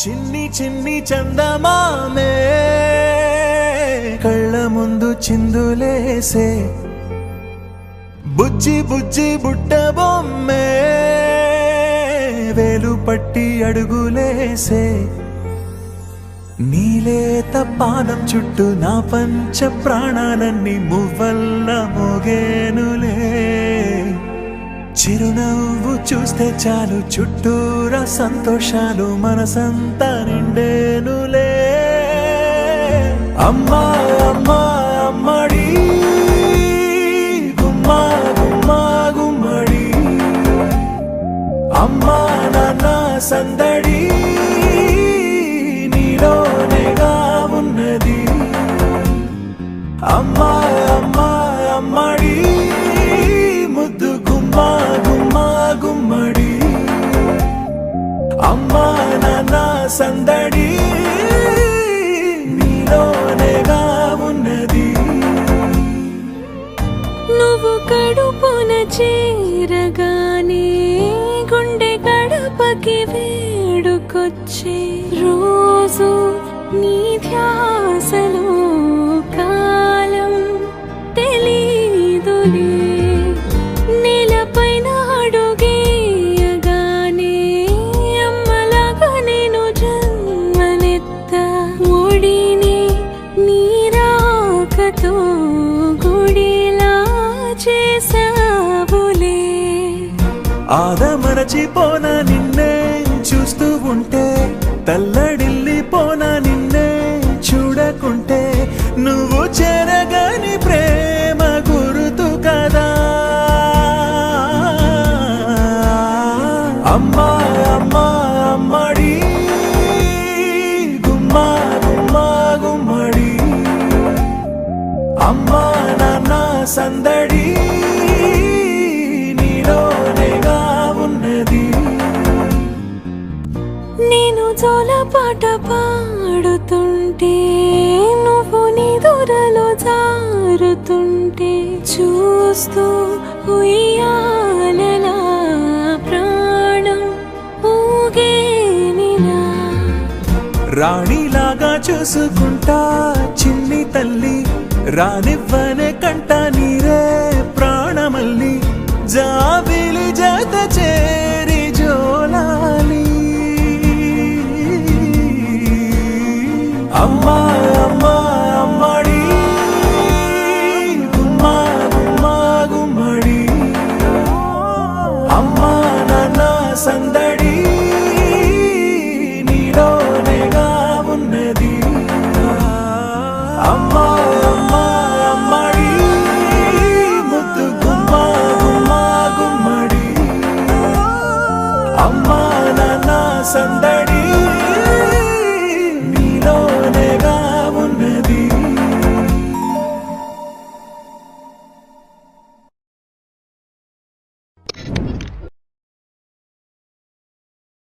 చిన్ని చిన్ని చందమామే కళ్ళ ముందు చిందులేసే బుజ్జి బుజ్జి బుట్ట బొమ్మే వేలు పట్టి అడుగులేసే నీలేత పాదం చుట్టూ నా పంచ ప్రాణాలన్నీ మువ్వల్ల మోగేనులే చిరునవ్వు చూస్తే చాలు చుట్టూరా సంతోషాలు మనసంతా నిండేనులే అమ్మా అమ్మా అమ్మడి గుమ్మా గుమ్మా గుమ్మడి అమ్మా నాన్న సందడి నీలోనేగా ఉన్నది అమ్మా అమ్మా అమ్మడి ముద్దు గుమ్మా గుమ్మా గుమ్మడి అమ్మా నాన్న సందడి నీలోనేగా ఉన్నది నువ్వు కడుపున చేరగానే గుండె గడపకి వేడుకొచ్చే రోజు నీ ధ్యాసలో కాలం తెలీదులే నేలపైన అడుగేయగానే అమ్మలాగా నేను జన్మనెత్త ఒడిని నీరాకతో గుడిలా చేసావులే ఆదమరచిపోన నిన్నే చూస్తూ ఉంటే తల్లడిల్లిపోన నిన్నే చూడకుంటే నువ్వు చెరగని ప్రేమ గురుతు కదా అమ్మా అమ్మా అమ్మడి గుమ్మా గుమ్మా గుమ్మడి అమ్మా నాన్న సందడి నీలోనేగా ఉన్నది నేను జోలపాట పాడుతుంటే నువ్వు నిదురలో జారుతుంటే చూస్తూ ఉయ్యాలలా ప్రాణం ఊగేనిలా రాణిలాగా చూసుకుంటా చిన్ని తల్లి రానివ్వనే కంట